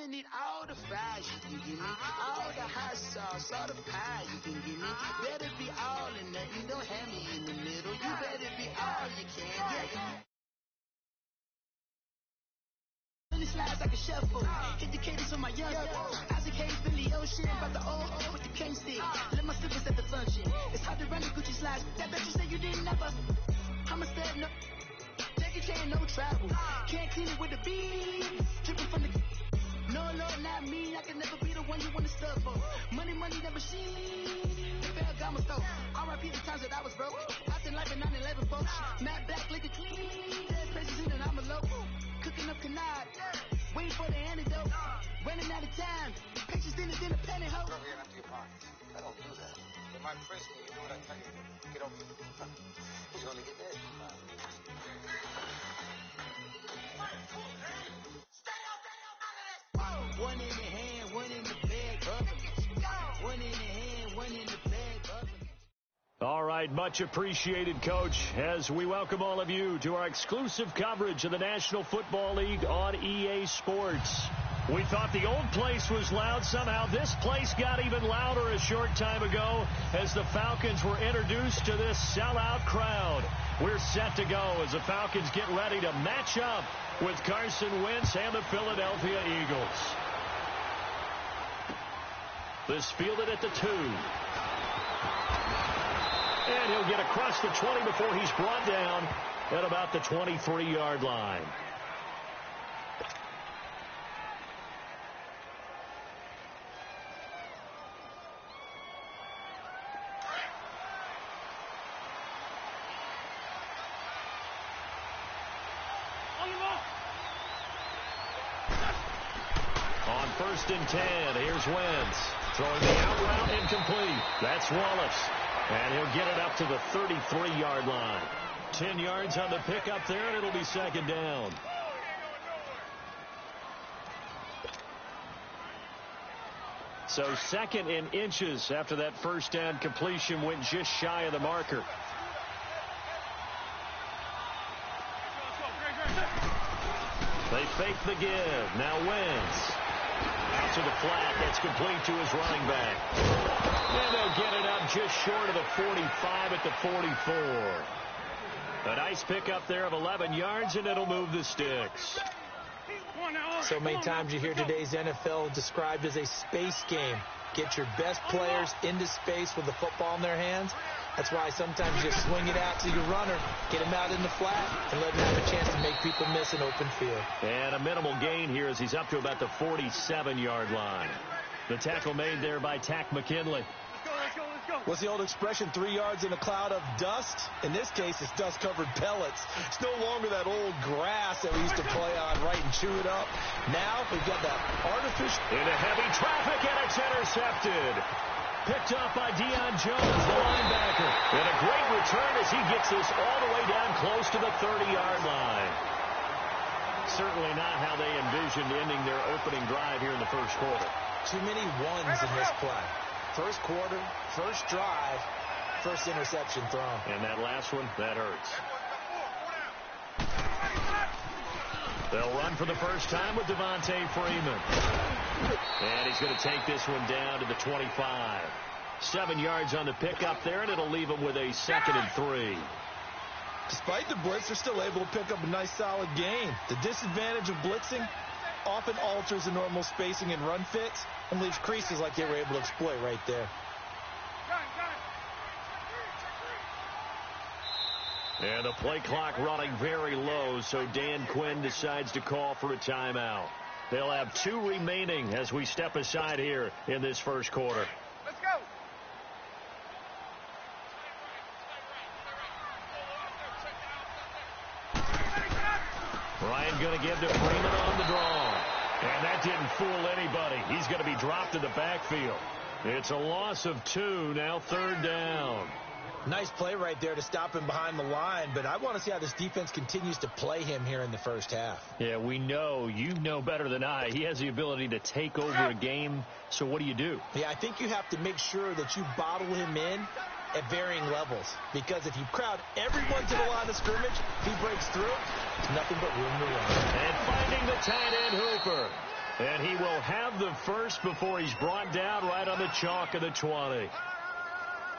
I'ma need all the fries you can give me, all the hot sauce, all the pie you can give me. Better be all or nothing, don't have me in the middle. You better be all you can, yeah. Slides like a shuffle. Hit the cadence on my young. Isaac Hayes, Billy Ocean, about the old with the cane stick. Let my slippers at the function. It's hard to run the Gucci slides. That bet you say you didn't never. I'm a stud, no. Jackie Chan, no travel. Can't clean it with the beat. Dripping from the. No, Lord, not me. I can never be the one you want to stub for. Money, never she. The fair got my stove. R.I.P. the times that I was broke. I think life in 9/11, folks. Matt Black, liquor clean. Dead spaces in and I'm a local. Cooking up canard, waiting for the antidote, running out of time, pictures in the penny hoe. You're gonna empty your pockets. I don't do that. In my prison, you do what I tell you to. Get over it. You're gonna get dead. One in the hand, one in the bag, one in the hand, one in the bag. All right, much appreciated, Coach, as we welcome all of you to our exclusive coverage of the National Football League on EA Sports. We thought the old place was loud. Somehow this place got even louder a short time ago as the Falcons were introduced to this sellout crowd. We're set to go as the Falcons get ready to match up with Carson Wentz and the Philadelphia Eagles. This fielded at the 2. And he'll get across the 20 before he's brought down at about the 23-yard line. On 1st and 10, here's Wentz. Throwing the out route incomplete. That's Wallace. And he'll get it up to the 33-yard line. 10 yards on the pickup there, and it'll be 2nd down. So 2nd in inches after that first down completion went just shy of the marker. They fake the give. Now Wentz. Out to the flat. That's complete to his running back. And they'll get it up just short of the 45 at the 44. A nice pickup there of 11 yards, and it'll move the sticks. So many times you hear today's NFL described as a space game. Get your best players into space with the football in their hands. That's why sometimes you swing it out to your runner, get him out in the flat, and let him have a chance to make people miss an open field. And a minimal gain here as he's up to about the 47-yard line. The tackle made there by Tack McKinley. What's the old expression, 3 yards in a cloud of dust? In this case, it's dust-covered pellets. It's no longer that old grass that we used to play on, right, and chew it up. Now we've got that artificial... Into heavy traffic, and it's intercepted. Picked up by Deion Jones, the linebacker. And a great return as he gets this all the way down close to the 30-yard line. Certainly not how they envisioned ending their opening drive here in the first quarter. Too many ones in this play. First quarter, first drive, first interception thrown. And that last one, that hurts. They'll run for the first time with Devontae Freeman. And he's going to take this one down to the 25. 7 yards on the pickup there, and it'll leave him with a 2nd and 3. Despite the blitz, they're still able to pick up a nice solid gain. The disadvantage of blitzing often alters the normal spacing and run fits and leaves creases like they were able to exploit right there. And the play clock running very low, so Dan Quinn decides to call for a timeout. They'll have 2 remaining as we step aside here in this first quarter. Let's go. Ryan going to give to Freeman on the draw. And that didn't fool anybody. He's going to be dropped in the backfield. It's a loss of 2, now 3rd down. Nice play right there to stop him behind the line, but I want to see how this defense continues to play him here in the first half. Yeah, we know. You know better than I. He has the ability to take over a game, so what do you do? Yeah, I think you have to make sure that you bottle him in at varying levels, because if you crowd everyone to the line of scrimmage, if he breaks through, it's nothing but room to run. And finding the tight end Hooper. And he will have the first before he's brought down right on the chalk of the 20.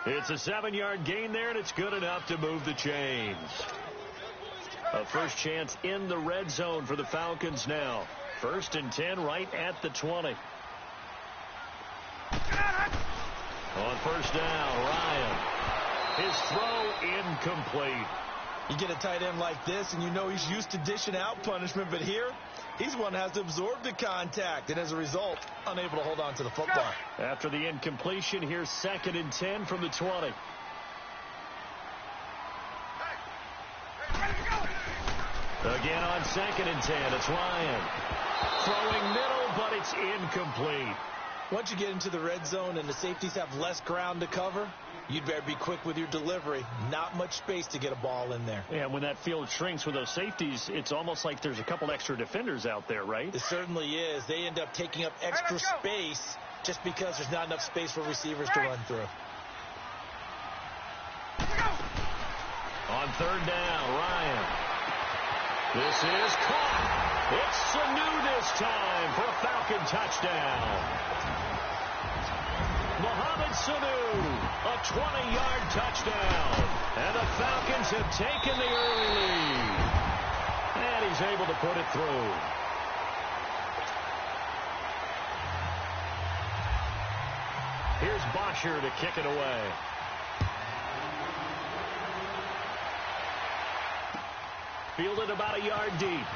It's a 7-yard gain there, and it's good enough to move the chains. A first chance in the red zone for the Falcons now. 1st and 10 right at the 20. On first down, Ryan. His throw incomplete. You get a tight end like this, and you know he's used to dishing out punishment, but here, he's one that has to absorb the contact, and as a result, unable to hold on to the football. After the incompletion, here's 2nd and 10 from the 20. Again on 2nd and 10, it's Ryan. Throwing middle, but it's incomplete. Once you get into the red zone and the safeties have less ground to cover, you'd better be quick with your delivery. Not much space to get a ball in there. Yeah, when that field shrinks with those safeties, it's almost like there's a couple extra defenders out there, right? It certainly is. They end up taking up extra space just because there's not enough space for receivers to run through. On 3rd down, Ryan. This is caught. It's Sanu this time for a Falcon touchdown. Mohamed Sanu, a 20-yard touchdown. And the Falcons have taken the early lead. And he's able to put it through. Here's Bosher to kick it away. Fielded about a yard deep.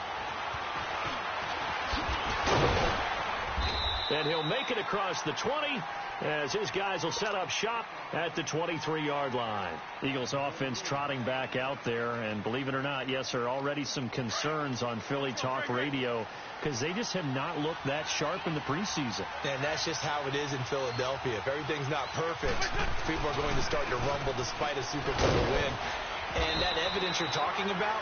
And he'll make it across the 20 as his guys will set up shop at the 23-yard line. Eagles offense trotting back out there, and believe it or not, yes, there are already some concerns on Philly Talk Radio because they just have not looked that sharp in the preseason. And that's just how it is in Philadelphia. If everything's not perfect, people are going to start to rumble despite a Super Bowl win. And that evidence you're talking about,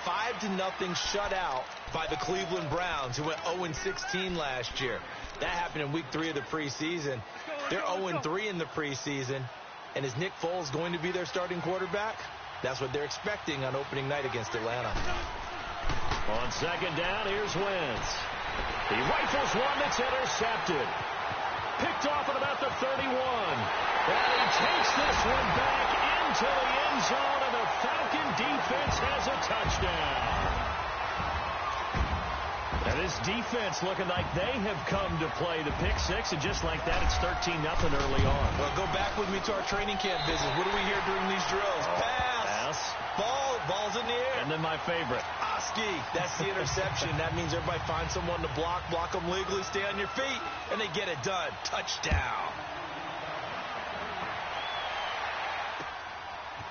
5-0 shutout by the Cleveland Browns, who went 0-16 last year. That happened in week 3 of the preseason. They're 0-3 in the preseason. And is Nick Foles going to be their starting quarterback? That's what they're expecting on opening night against Atlanta. On 2nd down, here's Wentz. He rifles one that's intercepted. Picked off at about the 31. And he takes this one back into the end zone, and the Falcon defense has a touchdown. And this defense looking like they have come to play the pick six, and just like that, it's 13-0 early on. Well, go back with me to our training camp visit. What do we hear during these drills? Pass. Ball's in the air. And then my favorite. Oski. That's the interception. That means everybody finds someone to block them legally, stay on your feet, and they get it done. Touchdown.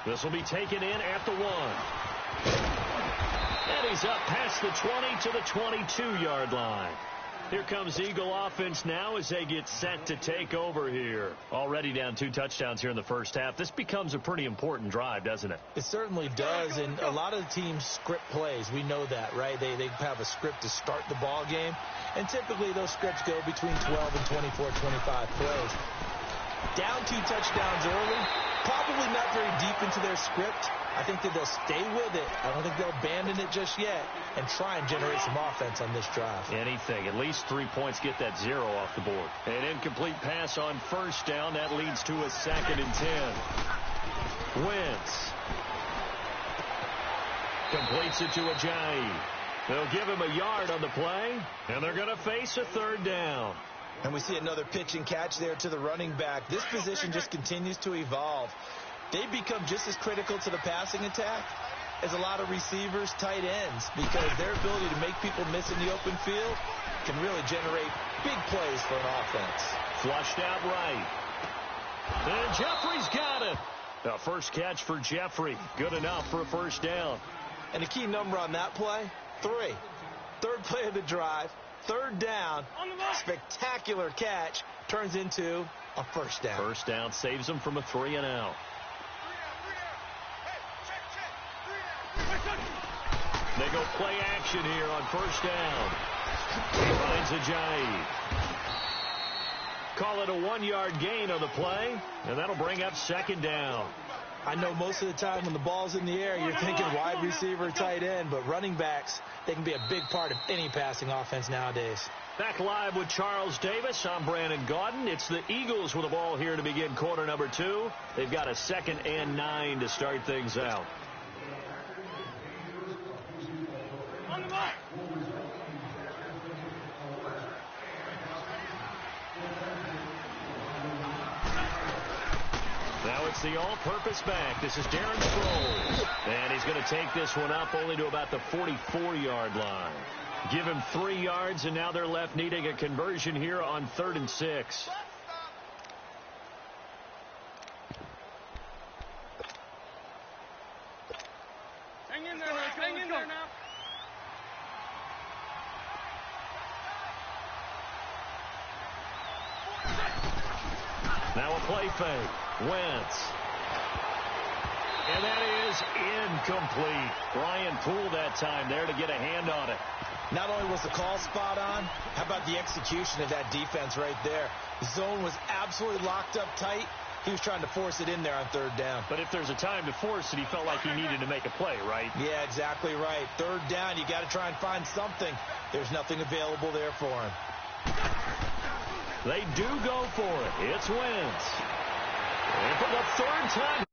This will be taken in at the 1. And he's up past the 20 to the 22-yard line. Here comes Eagle offense now as they get set to take over here. Already down 2 touchdowns here in the first half. This becomes a pretty important drive, doesn't it? It certainly does, and a lot of the teams script plays. We know that, right? They have a script to start the ball game, and typically those scripts go between 12 and 24, 25 plays. Down 2 touchdowns early, probably not very deep into their script. I think that they'll stay with it. I don't think they'll abandon it just yet and try and generate some offense on this drive. Anything. At least 3 points, get that 0 off the board. An incomplete pass on first down. That leads to a 2nd and 10. Wentz completes it to Ajayi. They'll give him a yard on the play, and they're going to face a 3rd down. And we see another pitch and catch there to the running back. This position just continues to evolve. They become just as critical to the passing attack as a lot of receivers, tight ends, because their ability to make people miss in the open field can really generate big plays for an offense. Flushed out right. And Jeffrey's got it. The first catch for Jeffrey. Good enough for a first down. And the key number on that play, 3. 3rd play of the drive, 3rd down, spectacular catch, turns into a first down. First down saves them from a 3-and-out. They go play action here on first down. He finds Ajayi. Call it a 1-yard gain on the play, and that'll bring up 2nd down. I know most of the time when the ball's in the air, you're thinking wide receiver, tight end, but running backs, they can be a big part of any passing offense nowadays. Back live with Charles Davis. I'm Brandon Gaudin. It's the Eagles with the ball here to begin quarter number 2. They've got a 2nd and 9 to start things out. On the mark. Now it's the all-purpose back. This is Darren Sproles. And he's going to take this one up only to about the 44-yard line. Give him 3 yards, and now they're left needing a conversion here on 3rd and 6. Hang in there now. Hang in there now. Now a play fake. Wentz. And that is incomplete. Brian Poole that time there to get a hand on it. Not only was the call spot on, how about the execution of that defense right there? The zone was absolutely locked up tight. He was trying to force it in there on 3rd down. But if there's a time to force it, he felt like he needed to make a play, right? Yeah, exactly right. 3rd down, you got to try and find something. There's nothing available there for him. They do go for it. It's Wentz. And for the 3rd time.